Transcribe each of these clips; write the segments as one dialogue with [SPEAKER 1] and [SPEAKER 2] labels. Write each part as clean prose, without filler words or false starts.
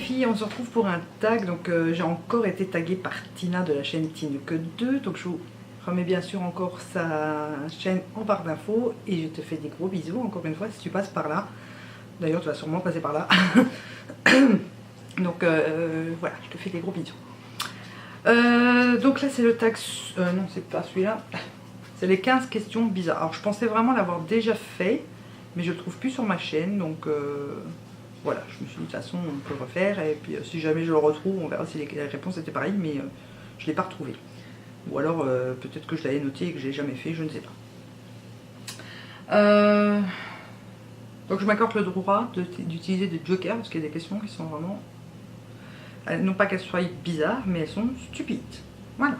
[SPEAKER 1] filles, on se retrouve pour un tag. Donc j'ai encore été taguée par Tina de la chaîne Tine que 2. Donc je vous remets bien sûr encore sa chaîne en barre d'infos. Et je te fais des gros bisous encore une fois si tu passes par là. D'ailleurs tu vas sûrement passer par là. Donc voilà, je te fais des gros bisous. Donc là c'est le tag, non c'est pas celui-là. C'est les 15 questions bizarres. Alors je pensais vraiment l'avoir déjà fait. Mais je le trouve plus sur ma chaîne. Donc voilà, je me suis dit de toute façon on peut le refaire. Et puis si jamais je le retrouve, on verra si les réponses étaient pareilles. Mais je ne l'ai pas retrouvé. Ou alors peut-être que je l'avais noté et que je l'ai jamais fait, je ne sais pas. Donc je m'accorde le droit d'utiliser des jokers. Parce qu'il y a des questions qui sont vraiment... non pas qu'elles soient bizarres, mais elles sont stupides. Voilà.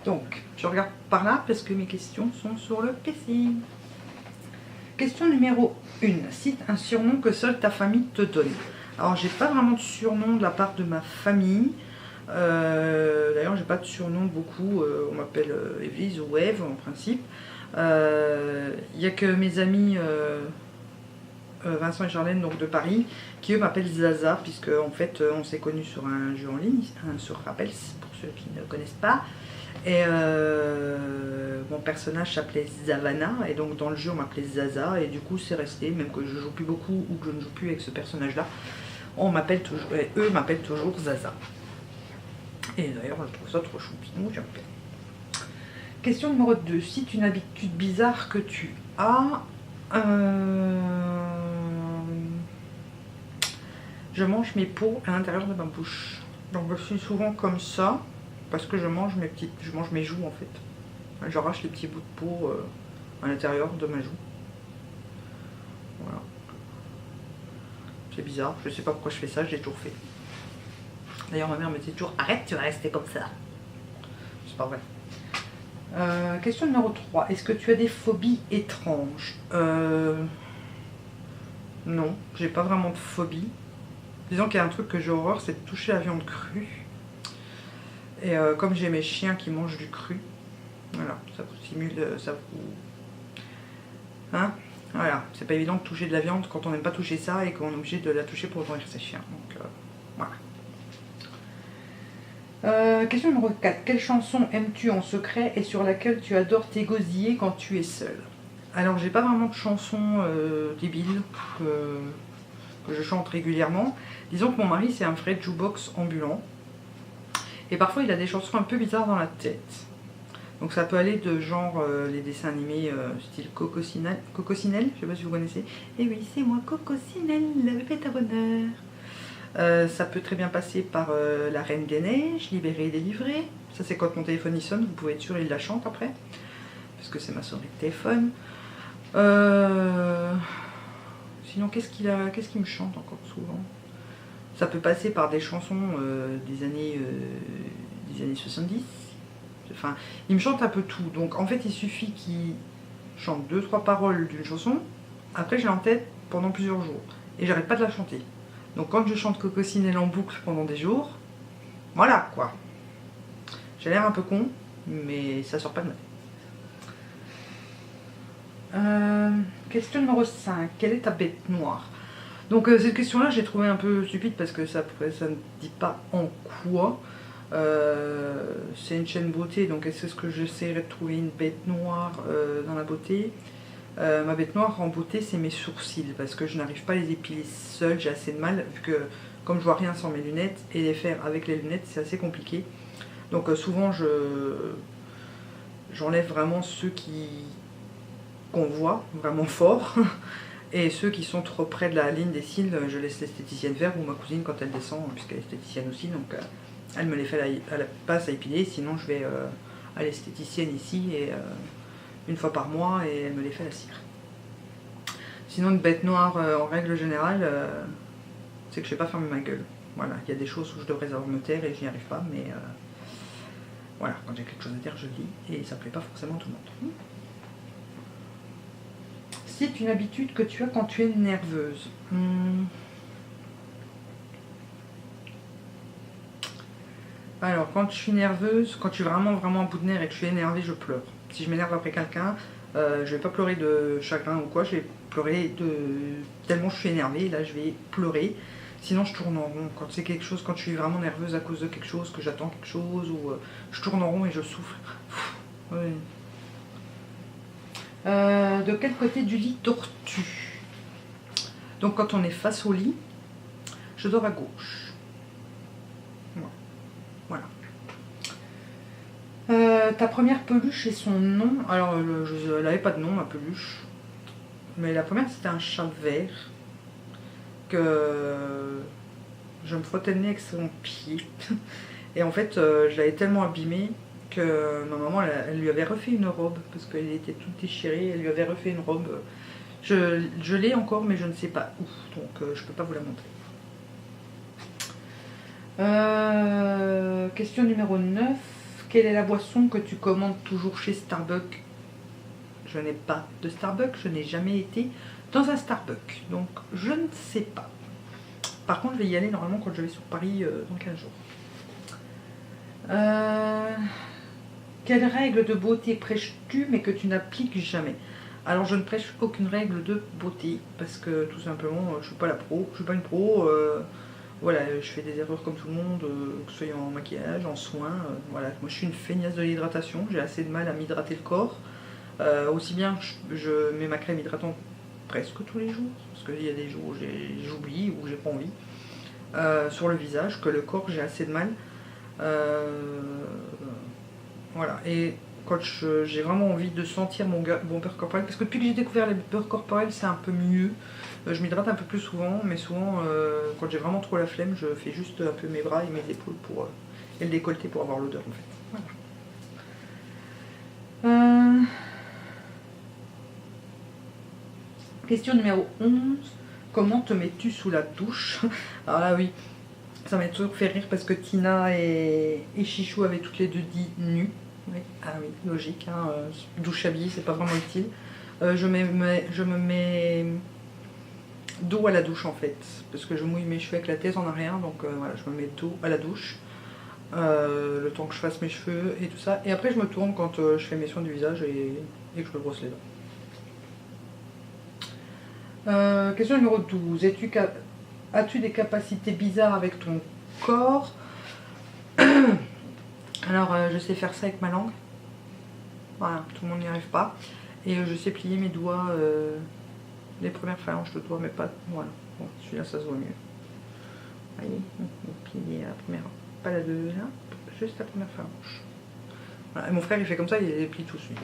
[SPEAKER 1] Donc je regarde par là parce que mes questions sont sur le PC. Question numéro 1. Cite un surnom que seule ta famille te donne. Alors, j'ai pas vraiment de surnom de la part de ma famille. D'ailleurs, j'ai pas de surnom beaucoup. On m'appelle Evelyse ou Eve en principe. Il n'y a que mes amis Vincent et Charlène donc de Paris qui eux m'appellent Zaza, puisque en fait on s'est connus sur un jeu en ligne, sur Rappels, pour ceux qui ne connaissent pas. Et mon personnage s'appelait Zavana, et donc dans le jeu on m'appelait Zaza, et du coup c'est resté, même que je joue plus beaucoup ou que je ne joue plus avec ce personnage là, on m'appelle toujours, eux m'appellent toujours Zaza. Et d'ailleurs je trouve ça trop choupinou, j'aime bien. Question numéro 2. Cite une habitude bizarre que tu as. Je mange mes peaux à l'intérieur de ma bouche. Donc je suis souvent comme ça. Parce que je mange mes joues en fait. J'arrache les petits bouts de peau à l'intérieur de ma joue. Voilà. C'est bizarre, je sais pas pourquoi je fais ça, j'ai toujours fait. D'ailleurs ma mère me dit toujours arrête, tu vas rester comme ça. C'est pas vrai. Question numéro 3. Est-ce que tu as des phobies étranges? Non, j'ai pas vraiment de phobie. Disons qu'il y a un truc que j'ai horreur, c'est de toucher la viande crue. Et comme j'ai mes chiens qui mangent du cru, voilà, ça vous stimule, ça vous... Hein? Voilà, c'est pas évident de toucher de la viande quand on n'aime pas toucher ça et qu'on est obligé de la toucher pour nourrir ses chiens. Donc voilà. Question numéro 4. Quelle chanson aimes-tu en secret et sur laquelle tu adores t'égosiller quand tu es seule? Alors j'ai pas vraiment de chansons débiles que je chante régulièrement. Disons que mon mari c'est un vrai jukebox ambulant. Et parfois il a des chansons un peu bizarres dans la tête. Donc ça peut aller de genre les dessins animés style Cocosinelle, je sais pas si vous connaissez. Et oui, c'est moi Cocosinelle, la bête à bonheur. Ça peut très bien passer par La Reine des Neiges, Libérée et délivrée. Ça c'est quand mon téléphone y sonne, vous pouvez être sûr il la chante après. Parce que c'est ma sonnerie de téléphone. Sinon qu'est-ce qu'il me chante encore souvent? Ça peut passer par des chansons des années 70. Enfin, il me chante un peu tout. Donc en fait, il suffit qu'il chante 2-3 paroles d'une chanson. Après, je l'ai en tête pendant plusieurs jours. Et j'arrête pas de la chanter. Donc quand je chante Cocosinelle en boucle pendant des jours, voilà quoi. J'ai l'air un peu con, mais ça sort pas de ma tête. Question numéro 5. Quelle est ta bête noire? Donc cette question-là, j'ai trouvé un peu stupide parce que ça ne dit pas en quoi. C'est une chaîne beauté, donc est-ce que j'essaierai de trouver une bête noire dans la beauté? Ma bête noire en beauté, c'est mes sourcils, parce que je n'arrive pas à les épiler seule, j'ai assez de mal, vu que comme je vois rien sans mes lunettes, et les faire avec les lunettes, c'est assez compliqué. Donc souvent, j'enlève vraiment ceux qu'on voit vraiment fort. Et ceux qui sont trop près de la ligne des cils, je laisse l'esthéticienne faire, ou ma cousine quand elle descend, puisqu'elle est esthéticienne aussi, donc elle me les fait à la passe à épiler, sinon je vais à l'esthéticienne ici, et une fois par mois, et elle me les fait à la cire. Sinon une bête noire, en règle générale, c'est que je ne sais pas fermer ma gueule. Voilà, il y a des choses où je devrais me taire et je n'y arrive pas, mais voilà, quand j'ai quelque chose à dire, je le dis, et ça ne plaît pas forcément à tout le monde. C'est une habitude que tu as quand tu es nerveuse. Alors, quand je suis nerveuse, quand je suis vraiment à bout de nerfs et que je suis énervée, je pleure. Si je m'énerve après quelqu'un, je vais pas pleurer de chagrin ou quoi, je vais pleurer tellement je suis énervée, là je vais pleurer. Sinon, je tourne en rond. Quand c'est quelque chose, quand je suis vraiment nerveuse à cause de quelque chose, que j'attends quelque chose, ou je tourne en rond et je souffle. Oui. De quel côté du lit dors-tu? Donc, quand on est face au lit, je dors à gauche. Voilà. Ta première peluche et son nom. Alors, elle n'avait pas de nom, ma peluche. Mais la première, c'était un chat vert que je me frottais le nez avec son pied. Et en fait, je l'avais tellement abîmé que ma maman, elle lui avait refait une robe parce qu'elle était toute déchirée. Elle lui avait refait une robe. Je l'ai encore, mais je ne sais pas où. Donc, je ne peux pas vous la montrer. Question numéro 9. Quelle est la boisson que tu commandes toujours chez Starbucks? Je n'ai pas de Starbucks, je n'ai jamais été dans un Starbucks, donc je ne sais pas. Par contre, je vais y aller normalement quand je vais sur Paris dans 15 jours. Quelle règle de beauté prêches-tu mais que tu n'appliques jamais? Alors, je ne prêche aucune règle de beauté parce que tout simplement, je suis pas la pro, je suis pas une pro. Voilà, je fais des erreurs comme tout le monde, que ce soit en maquillage, en soins. Voilà, moi je suis une feignasse de l'hydratation, j'ai assez de mal à m'hydrater le corps. Aussi bien, je mets ma crème hydratante presque tous les jours, parce qu'il y a des jours où j'oublie ou j'ai pas envie. Sur le visage, que le corps, j'ai assez de mal. Voilà, et quand j'ai vraiment envie de sentir mon beurre corporel, parce que depuis que j'ai découvert les beurres corporels, c'est un peu mieux. Je m'hydrate un peu plus souvent, mais souvent, quand j'ai vraiment trop la flemme, je fais juste un peu mes bras et mes épaules et le décolleté pour avoir l'odeur en fait. Voilà. Question numéro 11. Comment te mets-tu sous la douche? Alors là, oui, ça m'a toujours fait rire parce que Tina et Chichou avaient toutes les deux dit nu. Oui. Ah oui, logique, hein, douche habillée, c'est pas vraiment utile. Je me mets dos à la douche en fait, parce que je mouille mes cheveux avec la tête en arrière, donc voilà, je me mets dos à la douche, le temps que je fasse mes cheveux et tout ça, et après je me tourne quand je fais mes soins du visage et que je me brosse les dents. Question numéro 12, as-tu des capacités bizarres avec ton corps? Alors je sais faire ça avec ma langue, voilà, tout le monde n'y arrive pas, et je sais plier mes doigts, les premières phalanges de doigts, mais pas, voilà, bon, celui-là ça se voit mieux. Vous voyez, on plier la première, pas la deuxième, juste la première phalange. Voilà. Et mon frère il fait comme ça, il les plie tout de suite.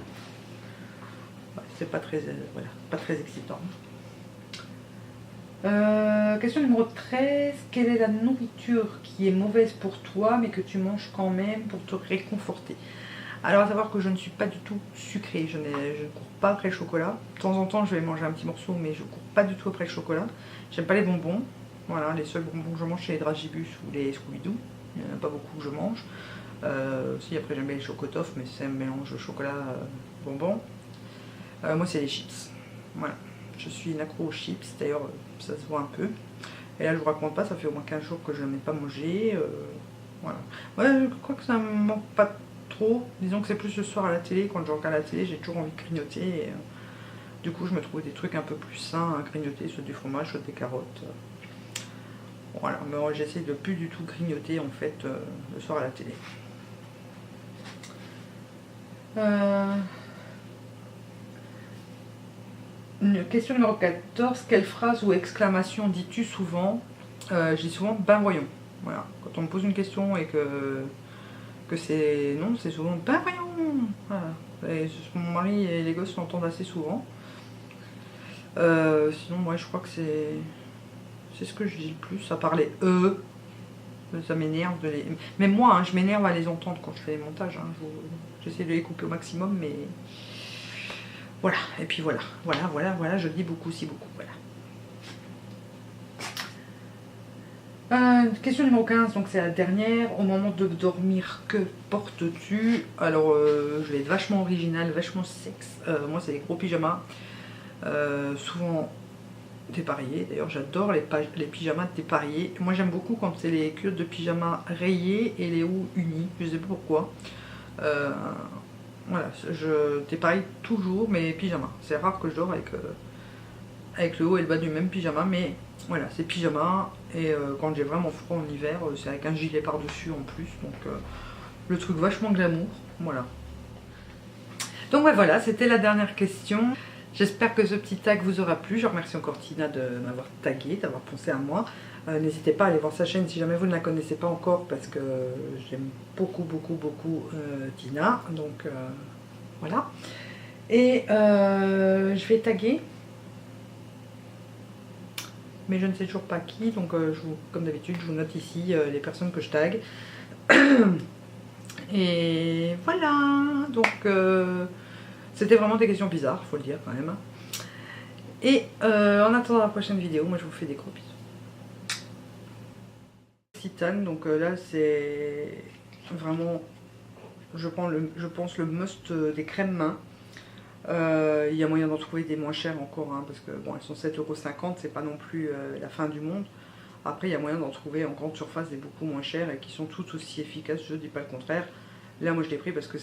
[SPEAKER 1] Ouais, c'est pas très, voilà, pas très excitant. Question numéro 13. Quelle est la nourriture qui est mauvaise pour toi mais que tu manges quand même pour te réconforter? Alors à savoir que je ne suis pas du tout sucrée, je ne cours pas après le chocolat. De temps en temps je vais manger un petit morceau mais je cours pas du tout après le chocolat. J'aime pas les bonbons, voilà, les seuls bonbons que je mange c'est les Dragibus ou les Scooby-Doo. Il n'y en a pas beaucoup que je mange. Si après j'aime bien les chocotoffs mais c'est un mélange de chocolat bonbons. Moi c'est les chips, voilà. Je suis une accro aux chips, d'ailleurs ça se voit un peu. Et là je vous raconte pas, ça fait au moins 15 jours que je n'en ai pas mangé. Voilà. Ouais, je crois que ça me manque pas trop. Disons que c'est plus le soir à la télé, quand je regarde la télé, j'ai toujours envie de grignoter. Et, du coup je me trouve des trucs un peu plus sains à grignoter, soit du fromage, soit des carottes. Voilà, mais j'essaie de plus du tout grignoter en fait le soir à la télé. Question numéro 14. Quelle phrase ou exclamation dis-tu souvent? Je dis souvent ben voyons. Voilà. Quand on me pose une question et que c'est non, c'est souvent ben voyons. Voilà. Et mon mari et les gosses l'entendent assez souvent. Sinon, moi je crois que c'est ce que je dis le plus. À part les ça m'énerve de les. Même moi, hein, je m'énerve à les entendre quand je fais les montages. Hein. J'essaie de les couper au maximum, mais. Voilà, et puis voilà, je dis beaucoup, si beaucoup, voilà. Question numéro 15, donc c'est la dernière. Au moment de dormir, que portes-tu? Alors, je vais être vachement original, vachement sexe. Moi, c'est des gros pyjamas, souvent dépareillés. D'ailleurs, j'adore les pyjamas dépareillés. Moi, j'aime beaucoup quand c'est les culottes de pyjama rayées et les hauts unis. Je sais pas pourquoi. Voilà, je dépareille toujours mes pyjamas. C'est rare que je dors avec le haut et le bas du même pyjama, mais Voilà, c'est pyjama. Et quand j'ai vraiment froid en hiver, c'est avec un gilet par-dessus en plus. Donc le truc vachement glamour. Voilà. Donc ouais, voilà, c'était la dernière question. J'espère que ce petit tag vous aura plu. Je remercie encore Tina de m'avoir tagué, d'avoir pensé à moi. N'hésitez pas à aller voir sa chaîne si jamais vous ne la connaissez pas encore, parce que j'aime beaucoup Tina. Donc voilà. Et je vais taguer, mais je ne sais toujours pas qui. Donc comme d'habitude, je vous note ici les personnes que je tag. Et voilà. Donc c'était vraiment des questions bizarres, faut le dire quand même. Et en attendant la prochaine vidéo, moi je vous fais des gros bisous. Citane, donc là c'est vraiment, je pense le must des crèmes mains. Il y a moyen d'en trouver des moins chères encore, hein, parce que bon, elles sont 7,50 €, c'est pas non plus la fin du monde. Après il y a moyen d'en trouver en grande surface des beaucoup moins chères et qui sont toutes aussi efficaces, je dis pas le contraire. Là moi je l'ai pris parce que